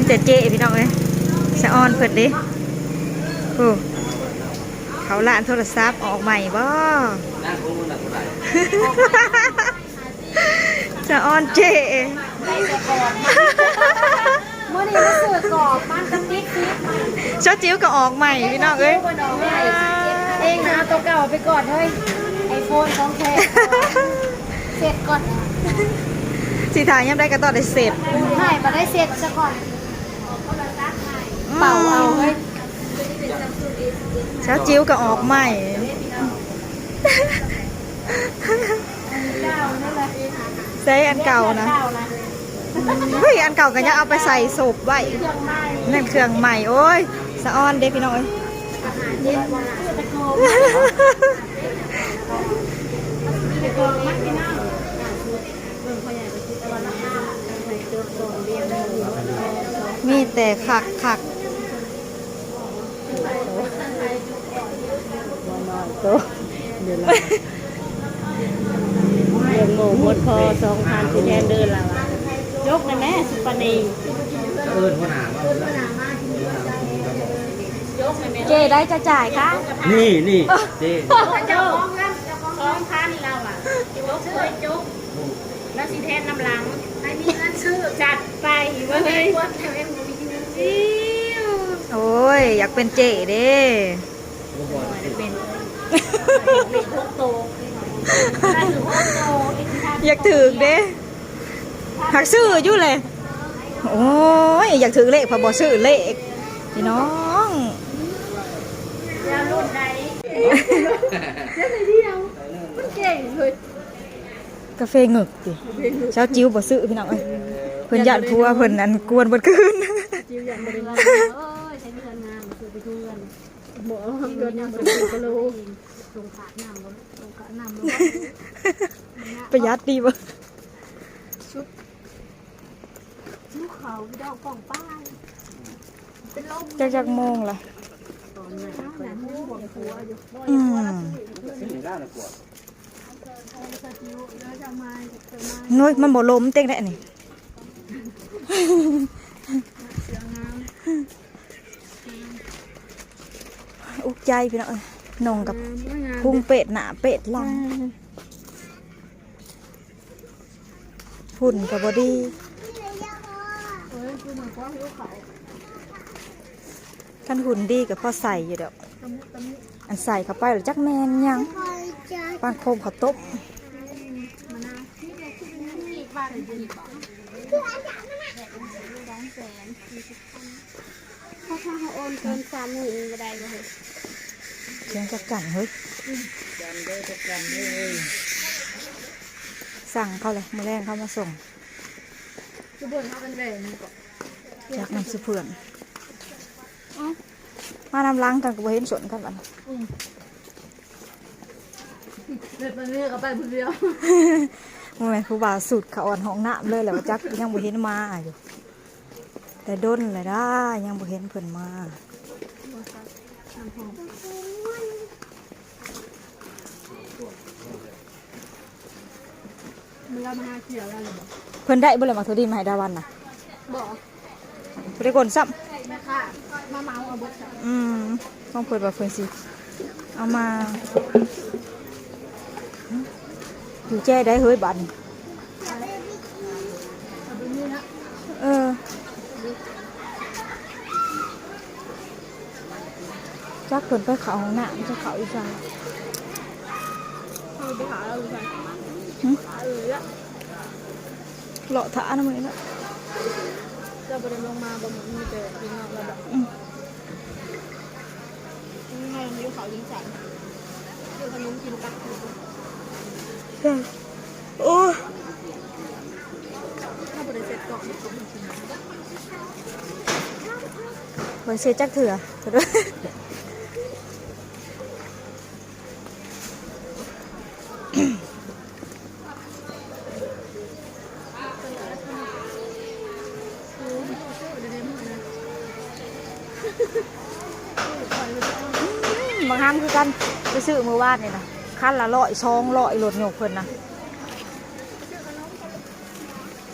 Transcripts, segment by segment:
แต่เจ๊พี่น้องเลยสะออนเพิ่นดิโอ้เขาล้านโทรศัพท์ออกใหม่บ่สะออนเจ๊ได้แต่กรอบเมื่อนี้มาซื้อกรอบมันกระติ๊กติ๊กชอจิ้วก็ออกใหม่พี่น้องเอ้ยเองนะตัวเก่าไปก่อนเฮ้ยไอโฟนของแท้เสร็จก่อนสีทางยังได้ก็ต่อได้เสร็จไม่มาได้เสร็จซะก่อนเป่าเอาเฮ้ยชอจิ้วก็ออกใหม่ใช้อันเก่านะเฮ้ยอันเก่าก็ยังเอาไปใส่ศพไว้นั่นเครื่องใหม่โอ้ยสะออนเด็กพี่น้องมีแต่ขักเดือนโมหมดพอ2,000ที่แทนเดินแล้วยกเลยแม่สุปนีหัวหน้าเจได้จะจ่ายคะนี่เจ๊เจ้าของเงิน2,000เราอ่ะยกเลยยกแล้วสิแทนน้ำหลังให้มีเงินซื้อจัดไปเว้ยโอ้ยอยากเป็นเจเด้เป็นพวกโตอยากถือเด้หักซื้ออยู่เลยโอ้ยอยากถือเลขพอบอกซื้อเลขพี่น้องยาลุ่นใดเดี๋ยวเดียวมันเก่งเลยกาแฟเงึกดิเช้าจิ้วบ่ซื้อพี่น้องเอ้ยเพิ่นยันพัวเพิ่นอันกวนบ่คืนจิ้วยันบ่ได้ว่าโอ้ยใช้เงินงานซื้อไปทุกเงินบ่เอาเงินยังบ่ได้ก็รู้ลงขาน้ำบ่ลงขาน้ำบ่ประหยัดดีบ่ชุดเขาไปดอกกล่องป้ายเป็นลมจักโมงล่ะตอนนั้นน่ะผู้บ่ผัวอยู่น้อยมันบ่ล้มเต็งได้นี่อุกใจพี่น้องนงกับพุงเป็ดหน้าเป็ดหลังฝุ่นกับบอดี้กันหุ่นดีกับพ่อใส่อยู่เดี๋ยวอันใส่เข้าไปหรือจักแมนยังปานโคมเขาต้มถ้าเขาโอนเกิน30,000ก็ได้ก็เฮ้ยเลี้ยงจักกันเฮ้ยสั่งเขาเลยมื้อแรกเขามาส่งคือบ่นเขาเป็นแหวนนี่ก็จากน้ำสุเพื่อนมานำล้างกันกับเห็นสวนกันบ้านเด็ดมันนี่ก็ไปผู้เดียวโอ้ยผู้บ่าวสุดเขาอ่อนห้องน้ำเลยแหละว่าจักยังบ่เห็นมาอยู่แต่ด้นเลยได้ยังบ่เห็นเพิ่นมาเรามาหาเขียวแล้วหรือเปล่าเพิ่นได้บ่เลยมาทุดินมาให้ดาวันน่ะบอกบ่ได้กนซ้ำแม่ค่ะมาเมาเอาบดต้องเพิ่นว่าเพิ่นสิเอามาอยู่แจ้ได้เฮ้ยบัดจักเพิ่นไปเขาห้องน้ำจะเขาอีกจังไปหาเราดูกันเลาะถาทำไมนะจะไปลงมาบนมีแต่ยิงเราแบบนี่ไงมันอยู่เขายิงสันคือขนมกินปักโอ้ถ้าบริเสร็จก่อนบริเสร็จจักเถื่อด้วยบางครั้งคือกันไปซื้อมือวาดนี่นะขั้นละ100-200โหลดโยกเพิ่นนะ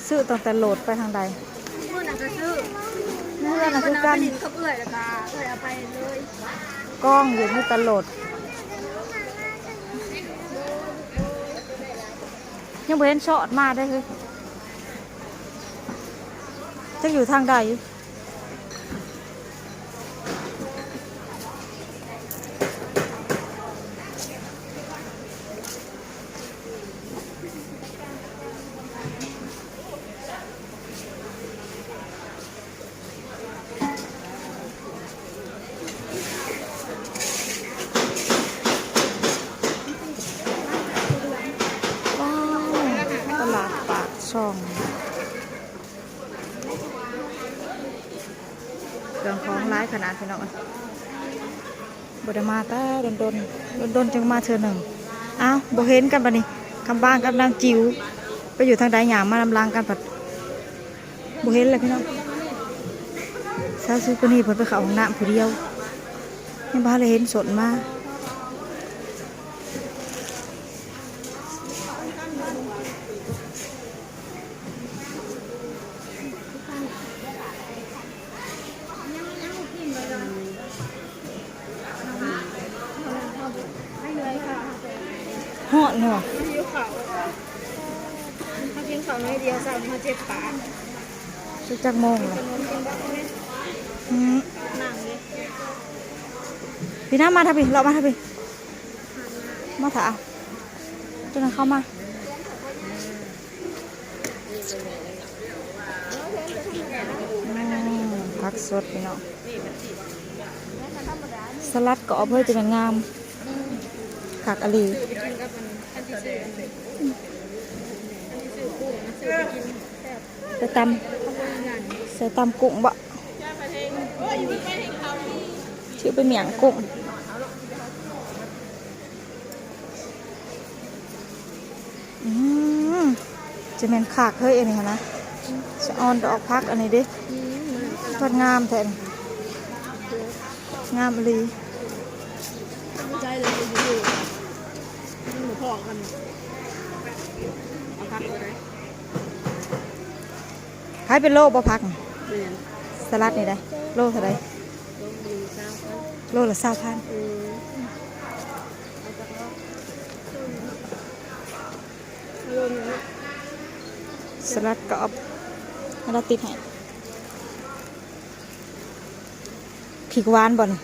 ซื้อตั้งแต่โหลดไปทางใดเมื่อไหร่จะซื้อ เนื้อนะคือ กั กัน น เขาเอื่อยแล้วก็เอื่อยเอาไปเลย กล้องอยู่ที่ตลดยังบ่เห็นช็อตมาได้เลยจะอยู่ทางใดตลาดปากช่องเรื่องของร้ายขนาดพี่น้องบไดมาแต่โดนจังมาเธอหนึ่งอ้าวบ่เห็นกันปะนี่คำบ้านกับนางจิ๋วไปอยู่ทางใดหยามมาลำลางกันปัดบ่เห็นเลยพี่น้องซาซูปนี่เพิ่นไปเข้าห้องน้ำผู้เดียวยังบ้านเลยเห็นสดมาหอดเนาะ หิวเขาเขากินเขาน้อยเดียวสั่งมาเจ็บปาก สุดจักโมงเลย ขนมกินบ้างไหม หนังเลย พี่น้ามาทับพี่เรามาทับพี่มาถาจนเข้ามาผักสดพี่น้องสลัดก็เอาเพื่อจะเป็นงามผักอลีไปตำใส่ตำกุ้งบะชื่อเป็นเหมียงกุ้งจะเป็นขากเฮ้ยอันนี้นะจะออนดอกพักอันนี้ดิพัดงามแทนงามอลี ใจเลยอยู่หมูพองกันเอาพักเลย ขายเป็นโลบ่พัก เรียน สลัดนี่ได้โลเท่าไร ลงดีเช้ากัน โลละ20,000ลงนะ สลัดก็เอาเราติดให้พริกหวานบ่นี่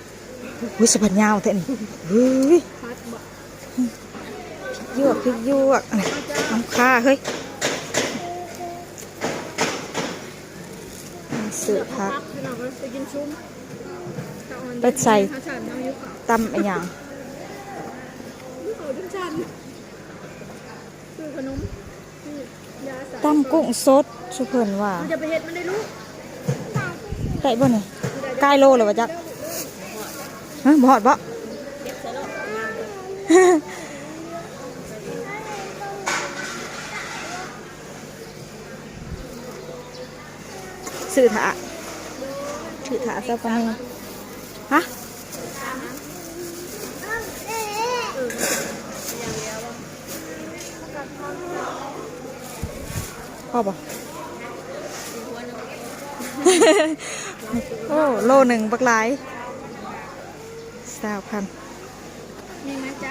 วิสพันยาวแท้นี่เฮ้ย พัดบ่ พริกหยวกน้ำข้าเฮ้ยสือพัก พี่น้องก็ไปกินชุ่ม ไปใส่ ข้าวฉันน้ำยุเขา ตำอะไรอย่าง ยุเขาทั้งชันคือขนมยาใส่ ตำกุ้งสดสุเพิ่นว่า มันจะไปเห็ดมันได้รู้ ได้บ่นี่ใกล้โลเลยวะจ๊ะฮะบ่ฮอดบ่สื่อถาเจ้าปนีฮะพ่อบ่ โอ้โลหนึ่งบักหลาย3,000 มีไหมจ